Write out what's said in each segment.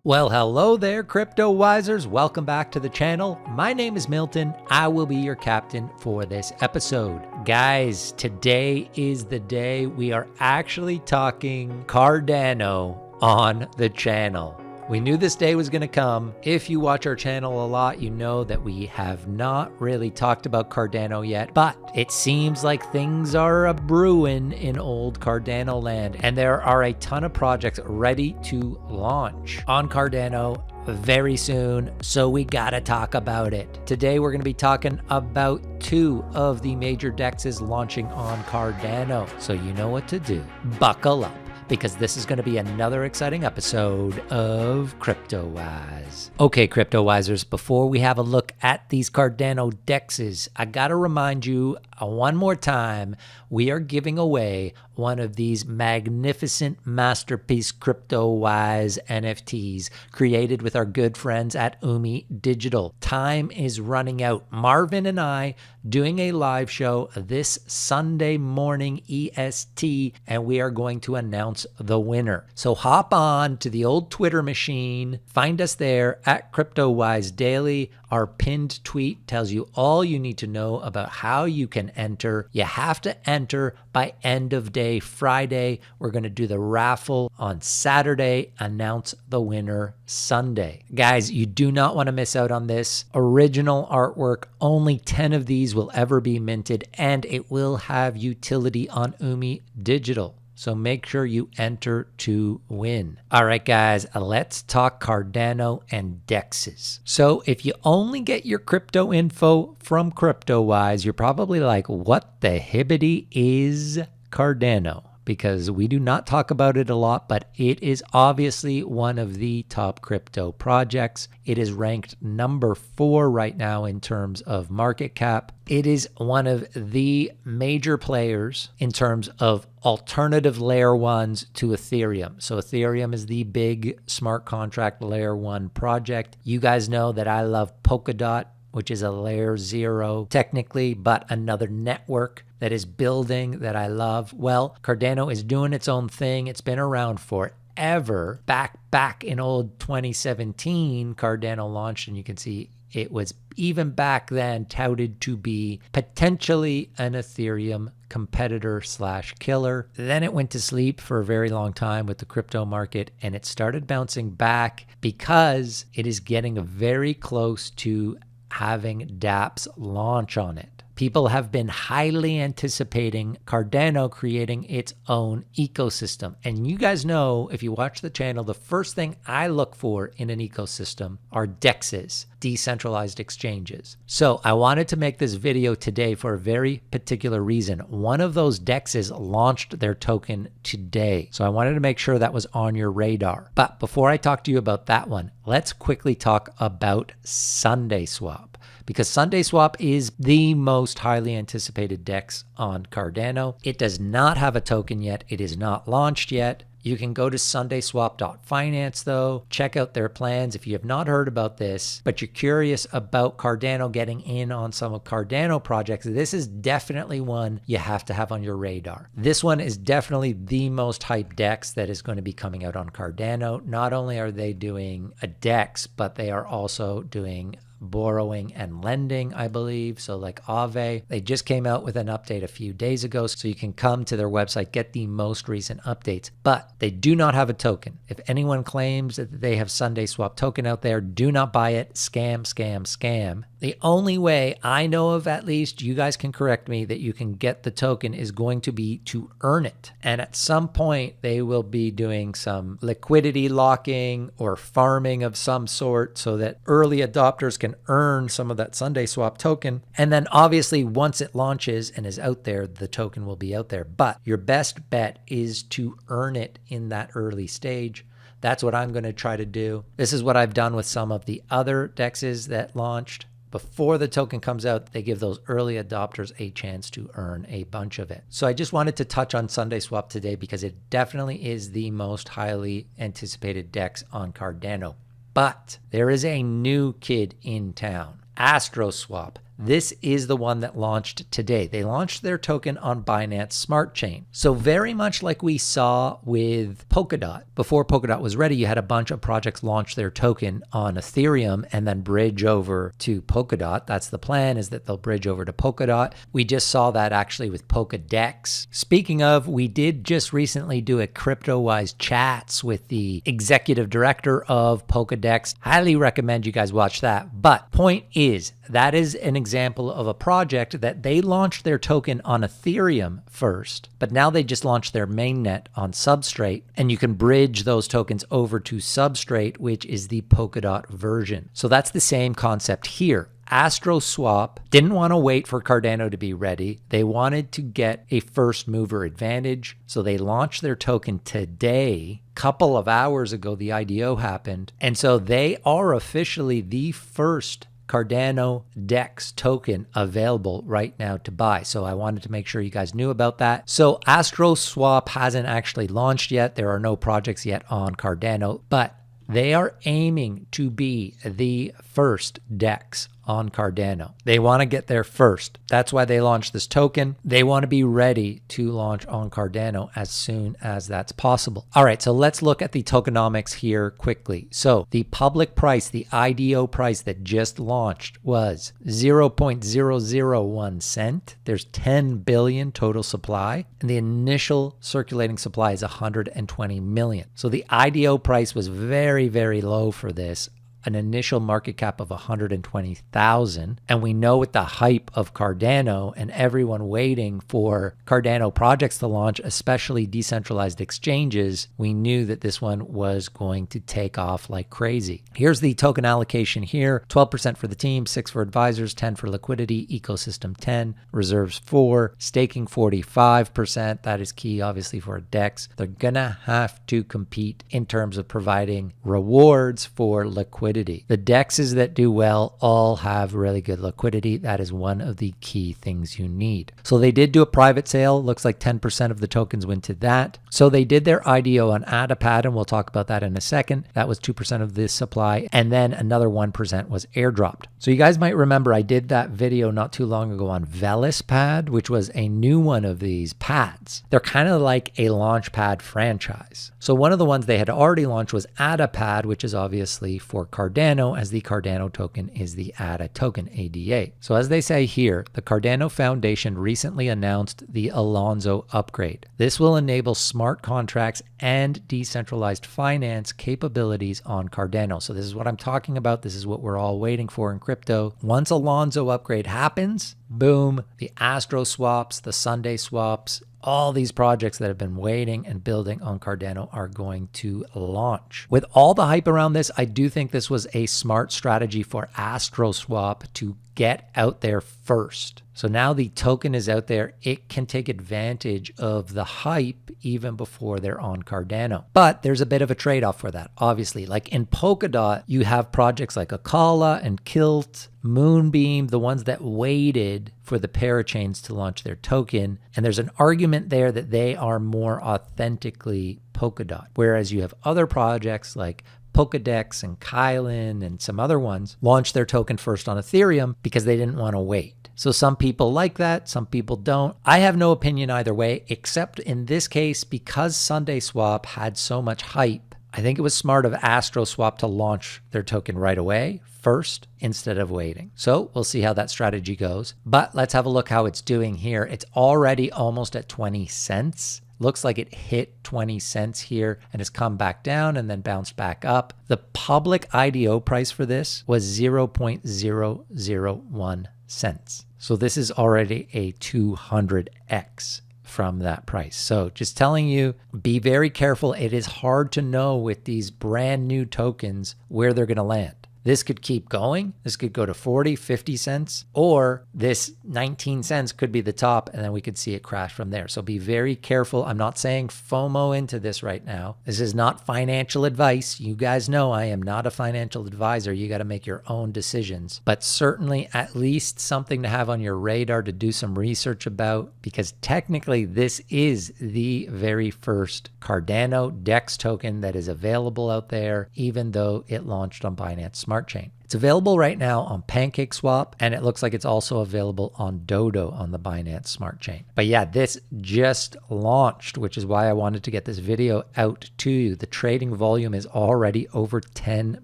Well, hello there, Crypto Wisers. Welcome back to the channel. My name is Milton. I will be your captain for this episode. Guys, today is the day we are actually talking Cardano on the channel. We knew this day was going to come. If you watch our channel a lot, you know that we have not really talked about Cardano yet, but it seems like things are a brewing in old Cardano land, and there are a ton of projects ready to launch on Cardano very soon, so we gotta talk about it. Today we're gonna be talking about two of the major dexes launching on Cardano, so you know what to do. Buckle up, because this is going to be another exciting episode of CryptoWise. Okay, CryptoWisers, before we have a look at these Cardano dexes, I got to remind you one more time, we are giving away one of these magnificent masterpiece CryptoWise NFTs created with our good friends at Umi Digital. Time is running out. Marvin and I doing a live show this Sunday morning EST, and we are going to announce the winner. So hop on to the old Twitter machine, find us there at CryptoWise Daily. Our pinned tweet tells you all you need to know about how you can enter. You have to enter by end of day Friday. We're going to do the raffle on Saturday, announce the winner Sunday. Guys, you do not want to miss out on this. Original artwork, only 10 of these will ever be minted, and it will have utility on Umi Digital. So make sure you enter to win. All right, guys, let's talk Cardano and dexes. So if you only get your crypto info from CryptoWise, you're probably like, what the hibbity is Cardano? Because we do not talk about it a lot, but it is obviously one of the top crypto projects. It is ranked number 4 right now in terms of market cap. It is one of the major players in terms of alternative layer ones to Ethereum. So Ethereum is the big smart contract layer 1 project. You guys know that I love Polkadot, which is a layer 0 technically, but another network that is building that I love. Well, Cardano is doing its own thing. It's been around forever. Back in old 2017, Cardano launched, and you can see it was even back then touted to be potentially an Ethereum competitor / killer. Then it went to sleep for a very long time with the crypto market, and it started bouncing back because it is getting very close to having dApps launch on it. People have been highly anticipating Cardano creating its own ecosystem. And you guys know, if you watch the channel, the first thing I look for in an ecosystem are dexes, decentralized exchanges. So I wanted to make this video today for a very particular reason. One of those dexes launched their token today. So I wanted to make sure that was on your radar. But before I talk to you about that one, let's quickly talk about SundaeSwap. Because SundaeSwap is the most highly anticipated DEX on Cardano. It does not have a token yet. It is not launched yet. You can go to SundaeSwap.finance though, check out their plans if you have not heard about this, but you're curious about Cardano getting in on some of Cardano projects. This is definitely one you have to have on your radar. This one is definitely the most hyped DEX that is going to be coming out on Cardano. Not only are they doing a DEX, but they are also doing borrowing and lending, I believe. So like Aave, they just came out with an update a few days ago, so you can come to their website, get the most recent updates, but they do not have a token. If anyone claims that they have SundaeSwap token out there, do not buy it. Scam, scam, scam. The only way I know of, at least, you guys can correct me, that you can get the token is going to be to earn it. And at some point, they will be doing some liquidity locking or farming of some sort so that early adopters can earn some of that SundaeSwap token. And then obviously once it launches and is out there, the token will be out there. But your best bet is to earn it in that early stage. That's what I'm going to try to do. This is what I've done with some of the other dexes that launched. Before the token comes out, they give those early adopters a chance to earn a bunch of it. So I just wanted to touch on SundaeSwap today because it definitely is the most highly anticipated DEX on Cardano. But there is a new kid in town, AstroSwap. this is the one that launched today. They launched their token on Binance Smart Chain. So very much like we saw with Polkadot. Before Polkadot was ready, you had a bunch of projects launch their token on Ethereum and then bridge over to Polkadot. That's the plan, is that they'll bridge over to Polkadot. We just saw that actually with Dexs. Speaking of, we did just recently do a CryptoWise chats with the executive director of Dexs. Highly recommend you guys watch that. But point is, that is an example of a project that they launched their token on Ethereum first, but now they just launched their mainnet on Substrate, and you can bridge those tokens over to Substrate, which is the Polkadot version. So that's the same concept here. AstroSwap didn't want to wait for Cardano to be ready. They wanted to get a first mover advantage. So they launched their token today. Couple of hours ago, the IDO happened. And so they are officially the first Cardano Dexs token available right now to buy. So I wanted to make sure you guys knew about that. So AstroSwap hasn't actually launched yet. There are no projects yet on Cardano, but they are aiming to be the first Dexs on Cardano. They want to get there first. That's why they launched this token. They want to be ready to launch on Cardano as soon as that's possible. All right, so let's look at the tokenomics here quickly. So the public price, the IDO price that just launched was 0.001 cent. There's 10 billion total supply, and the initial circulating supply is 120 million. So the IDO price was very, very low for this. An initial market cap of 120,000. And we know with the hype of Cardano and everyone waiting for Cardano projects to launch, especially decentralized exchanges, we knew that this one was going to take off like crazy. Here's the token allocation here. 12% for the team, 6 for advisors, 10 for liquidity, ecosystem 10, reserves 4, staking 45%. That is key, obviously, for a Dexs. They're gonna have to compete in terms of providing rewards for liquidity. The Dexs that do well all have really good liquidity. That is one of the key things you need. So they did do a private sale. Looks like 10% of the tokens went to that. So they did their IDO on Adapad, and we'll talk about that in a second. That was 2% of this supply. And then another 1% was airdropped. So you guys might remember I did that video not too long ago on VeloSpad, which was a new one of these pads. They're kind of like a launchpad franchise. So one of the ones they had already launched was Adapad, which is obviously for Cardano, as the Cardano token is the ADA token, ADA. So as they say here, the Cardano Foundation recently announced the Alonzo upgrade. This will enable smart contracts and decentralized finance capabilities on Cardano. So this is what I'm talking about. This is what we're all waiting for in crypto. Once Alonzo upgrade happens, boom, the AstroSwaps, the SundaeSwaps, all these projects that have been waiting and building on Cardano are going to launch. With all the hype around this, I do think this was a smart strategy for AstroSwap to get out there first. So now the token is out there. It can take advantage of the hype even before they're on Cardano. But there's a bit of a trade-off for that, obviously. Like in Polkadot, you have projects like Akala and Kilt, Moonbeam, the ones that waited for the parachains to launch their token. And there's an argument there that they are more authentically Polkadot. Whereas you have other projects like Polkadex and Kylan and some other ones launched their token first on Ethereum because they didn't want to wait. So some people like that, some people don't. I have no opinion either way, except in this case, because SundaeSwap had so much hype, I think it was smart of AstroSwap to launch their token right away first instead of waiting. So we'll see how that strategy goes. But let's have a look how it's doing here. It's already almost at 20 cents. Looks like it hit 20 cents here and has come back down and then bounced back up. The public IDO price for this was 0.001 cents. So this is already a 200x from that price. So just telling you, be very careful. It is hard to know with these brand new tokens where they're going to land. This could keep going. This could go to 40, 50 cents, or this 19 cents could be the top, and then we could see it crash from there. So be very careful. I'm not saying FOMO into this right now. This is not financial advice. You guys know I am not a financial advisor. You got to make your own decisions, but certainly at least something to have on your radar to do some research about, because technically this is the very first Cardano Dexs token that is available out there, even though it launched on Binance Smart Chain. It's It's available right now on PancakeSwap, and it looks like it's also available on Dodo on the Binance Smart Chain. But yeah, this just launched, which is why I wanted to get this video out to you. The trading volume is already over $10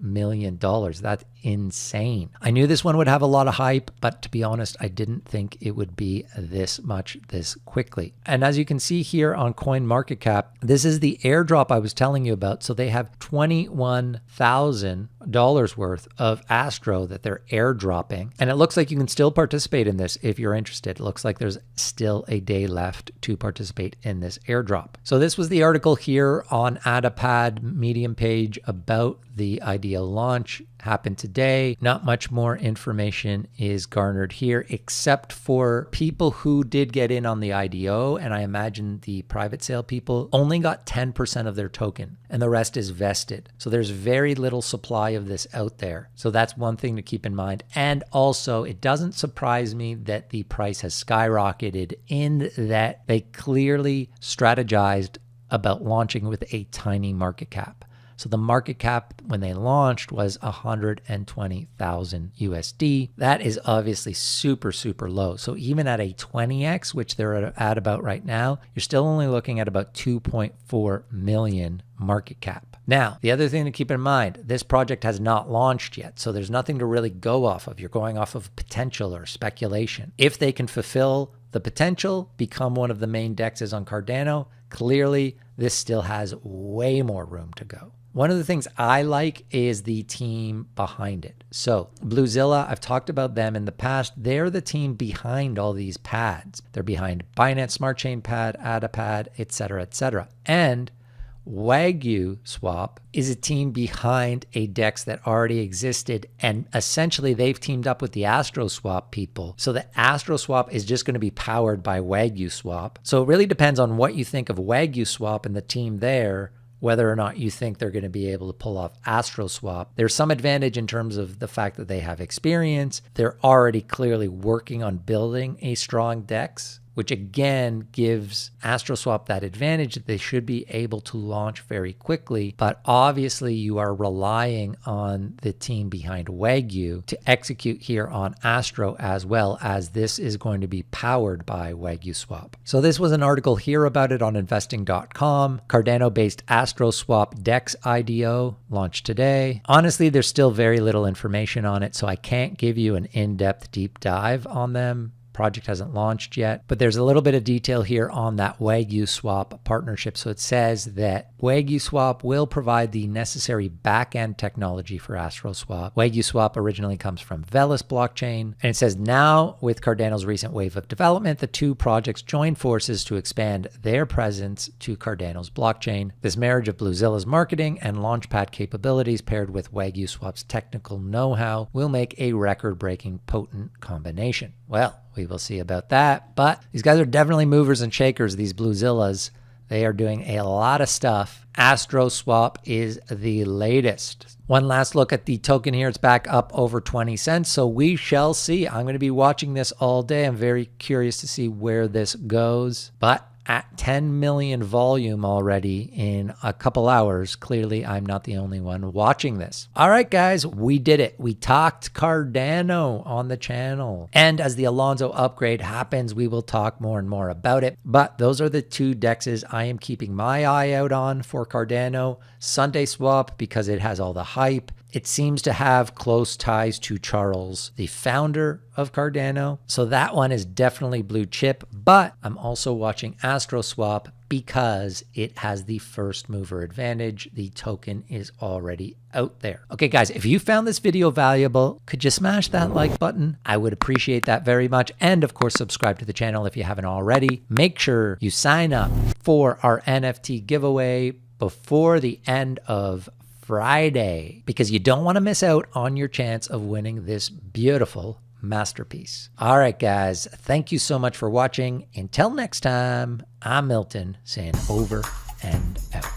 million. That's insane. I knew this one would have a lot of hype, but to be honest, I didn't think it would be this much this quickly. And as you can see here on CoinMarketCap, this is the airdrop I was telling you about. So they have $21,000 worth of Astro that they're airdropping. And it looks like you can still participate in this if you're interested. It looks like there's still a day left to participate in this airdrop. So this was the article here on Adapad Medium page about the IDO launch. Happened today. Not much more information is garnered here, except for people who did get in on the IDO, and I imagine the private sale people only got 10% of their token, and the rest is vested. So there's very little supply of this out there. So that's one thing to keep in mind. And also, it doesn't surprise me that the price has skyrocketed, in that they clearly strategized about launching with a tiny market cap. So the market cap when they launched was 120,000 USD. That is obviously super, super low. So even at a 20x, which they're at about right now, you're still only looking at about 2.4 million market cap. Now, the other thing to keep in mind, this project has not launched yet, so there's nothing to really go off of. You're going off of potential or speculation. If they can fulfill the potential, become one of the main dexes on Cardano, clearly this still has way more room to go. One of the things I like is the team behind it. So Bluezilla, I've talked about them in the past. They're the team behind all these pads. They're behind Binance Smart Chain Pad, Adapad, etc., etc. And SundaeSwap is a team behind a DEX that already existed, and essentially they've teamed up with the AstroSwap people. So the AstroSwap is just going to be powered by SundaeSwap. So it really depends on what you think of SundaeSwap and the team there, whether or not you think they're going to be able to pull off AstroSwap. There's some advantage in terms of the fact that they have experience. They're already clearly working on building a strong DEX, which again gives AstroSwap that advantage that they should be able to launch very quickly. But obviously you are relying on the team behind Wagyu to execute here on Astro, as well as this is going to be powered by SundaeSwap. So this was an article here about it on investing.com. Cardano-based AstroSwap DEX IDO launched today. Honestly, there's still very little information on it, so I can't give you an in-depth deep dive on them. Project hasn't launched yet, but there's a little bit of detail here on that SundaeSwap partnership. So it says that SundaeSwap will provide the necessary back-end technology for AstroSwap. SundaeSwap originally comes from Velis blockchain, and it says now with Cardano's recent wave of development, the two projects join forces to expand their presence to Cardano's blockchain. This marriage of Bluezilla's marketing and launchpad capabilities paired with SundaeSwap's technical know-how will make a record-breaking potent combination. Well, we will see about that, but these guys are definitely movers and shakers, these Bluezillas. They are doing a lot of stuff. AstroSwap is the latest. One last look at the token here. It's back up over 20 cents, so we shall see. I'm going to be watching this all day. I'm very curious to see where this goes, but at 10 million volume already in a couple hours. Clearly, I'm not the only one watching this. All right, guys, we did it. We talked Cardano on the channel. And as the Alonzo upgrade happens, we will talk more and more about it. But those are the two dexes I am keeping my eye out on for Cardano. SundaeSwap, because it has all the hype. It seems to have close ties to Charles, the founder of Cardano. So that one is definitely blue chip, but I'm also watching AstroSwap because it has the first mover advantage. The token is already out there. Okay, guys, if you found this video valuable, could you smash that like button? I would appreciate that very much. And of course, subscribe to the channel if you haven't already. Make sure you sign up for our NFT giveaway before the end of Friday, because you don't want to miss out on your chance of winning this beautiful masterpiece. All right, guys, thank you so much for watching. Until next time, I'm Milton saying over and out.